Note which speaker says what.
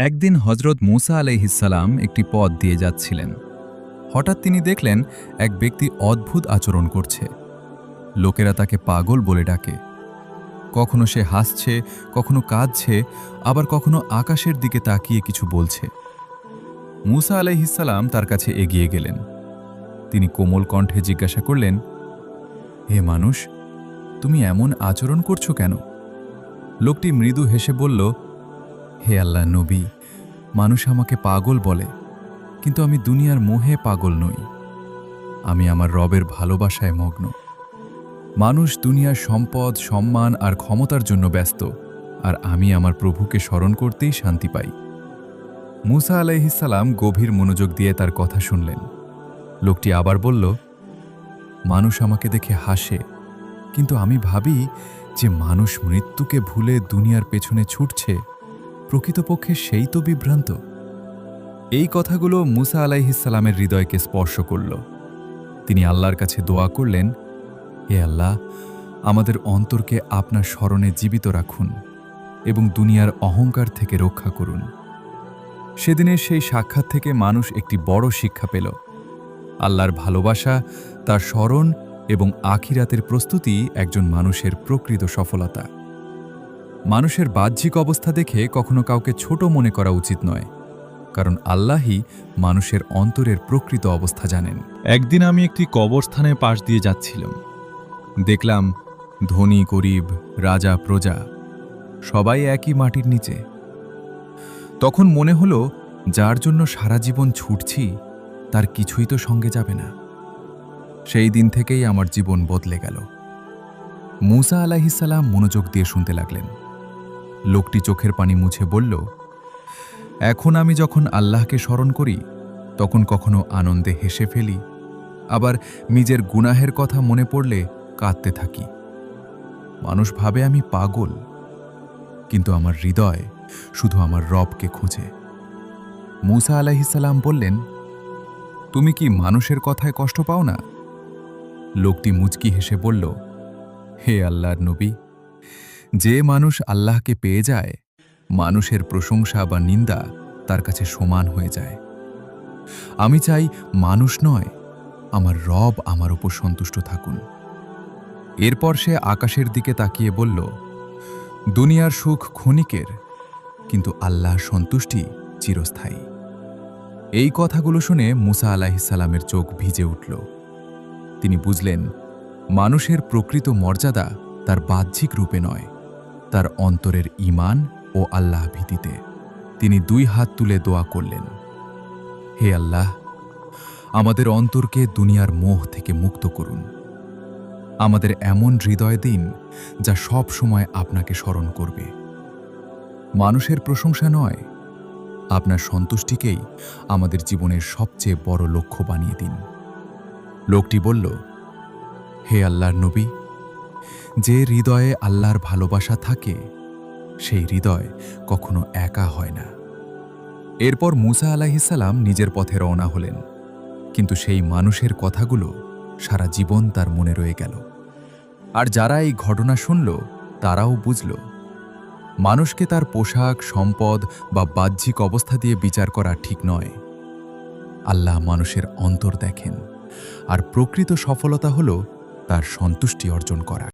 Speaker 1: একদিন হজরত মুসা আলাইহিসসালাম একটি পথ দিয়ে যাচ্ছিলেন। হঠাৎ তিনি দেখলেন এক ব্যক্তি অদ্ভুত আচরণ করছে। লোকেরা তাকে পাগল বলে ডাকে। কখনো সে হাসছে, কখনো কাঁদছে, আবার কখনো আকাশের দিকে তাকিয়ে কিছু বলছে। মুসা আলাইহিসসালাম তার কাছে এগিয়ে গেলেন। তিনি কোমল কণ্ঠে জিজ্ঞাসা করলেন, হে মানুষ, তুমি এমন আচরণ করছো কেন? লোকটি মৃদু হেসে বলল, হে আল্লাহ নবী, মানুষ আমাকে পাগল বলে, কিন্তু আমি দুনিয়ার মোহে পাগল নই। আমি আমার রবের ভালোবাসায় মগ্ন। মানুষ দুনিয়ার সম্পদ, সম্মান আর ক্ষমতার জন্য ব্যস্ত, আর আমি আমার প্রভুকে স্মরণ করতেই শান্তি পাই। মুসা আলাইহিসসালাম গভীর মনোযোগ দিয়ে তার কথা শুনলেন। লোকটি আবার বলল, মানুষ আমাকে দেখে হাসে, কিন্তু আমি ভাবি যে মানুষ মৃত্যুকে ভুলে দুনিয়ার পেছনে ছুটছে, প্রকৃতপক্ষে সেই তো বিভ্রান্ত। এই কথাগুলো মুসা আলাইহিসসালামের হৃদয়কে স্পর্শ করল। তিনি আল্লাহর কাছে দোয়া করলেন, হে আল্লাহ, আমাদের অন্তরকে আপনার স্মরণে জীবিত রাখুন এবং দুনিয়ার অহংকার থেকে রক্ষা করুন। সেদিনের সেই সাক্ষাৎ থেকে মানুষ একটি বড় শিক্ষা পেল। আল্লাহর ভালোবাসা, তার স্মরণ এবং আখিরাতের প্রস্তুতি একজন মানুষের প্রকৃত সফলতা। মানুষের বাহ্যিক অবস্থা দেখে কখনো কাউকে ছোট মনে করা উচিত নয়, কারণ আল্লাহই মানুষের অন্তরের প্রকৃত অবস্থা জানেন। একদিন আমি একটি কবরস্থানের পাশ দিয়ে যাচ্ছিলাম। দেখলাম ধনী গরিব, রাজা প্রজা সবাই একই মাটির নিচে। তখন মনে হলো, যার জন্য সারা জীবন ছুটছি তার কিছুই তো সঙ্গে যাবে না। সেই দিন থেকেই আমার জীবন বদলে গেল। মুসা আলাইহিসসালাম মনোযোগ দিয়ে শুনতে লাগলেন। লোকটি চোখের পানি মুছে বলল, এখন আমি যখন আল্লাহকে স্মরণ করি, তখন কখনো আনন্দে হেসে ফেলি, আবার নিজের গুনাহের কথা মনে পড়লে কাঁদতে থাকি। মানুষ ভাবে আমি পাগল, কিন্তু আমার হৃদয় শুধু আমার রবকে খোঁজে। মুসা আলাইহিসসালাম বললেন, তুমি কি মানুষের কথায় কষ্ট পাও না? লোকটি মুচকি হেসে বলল, হে আল্লাহর নবী, যে মানুষ আল্লাহকে পেয়ে যায়, মানুষের প্রশংসা বা নিন্দা তার কাছে সমান হয়ে যায়। আমি চাই মানুষ নয়, আমার রব আমার উপর সন্তুষ্ট থাকুন। এরপর সে আকাশের দিকে তাকিয়ে বলল, দুনিয়ার সুখ ক্ষণিকের, কিন্তু আল্লাহর সন্তুষ্টি চিরস্থায়ী। এই কথাগুলো শুনে মুসা আলাইহিসসালামের চোখ ভিজে উঠল। তিনি বুঝলেন, মানুষের প্রকৃত মর্যাদা তার বাহ্যিক রূপে নয়, তার অন্তরের ঈমান ও আল্লাহ ভীতিতে। তিনি দুই হাত তুলে দোয়া করলেন, হে আল্লাহ, আমাদের অন্তরকে দুনিয়ার মোহ থেকে মুক্ত করুন। আমাদের এমন হৃদয় দিন যা সব সময় আপনাকে স্মরণ করবে। মানুষের প্রশংসা নয়, আপনার সন্তুষ্টিকেই আমাদের জীবনের সবচেয়ে বড় লক্ষ্য বানিয়ে দিন। লোকটি বলল, হে আল্লাহর নবী, যে হৃদয়ে আল্লাহর ভালোবাসা থাকে, সেই হৃদয় কখনো একা হয় না। এরপর মুসা আলাইহিসসালাম নিজের পথে রওনা হলেন, কিন্তু সেই মানুষের কথাগুলো সারা জীবন তার মনে রয়ে গেল। আর যারা এই ঘটনা শুনল, তারাও বুঝল, মানুষকে তার পোশাক, সম্পদ বা বাহ্যিক অবস্থা দিয়ে বিচার করা ঠিক নয়। আল্লাহ মানুষের অন্তর দেখেন, আর প্রকৃত সফলতা হল তার সন্তুষ্টি অর্জন করা।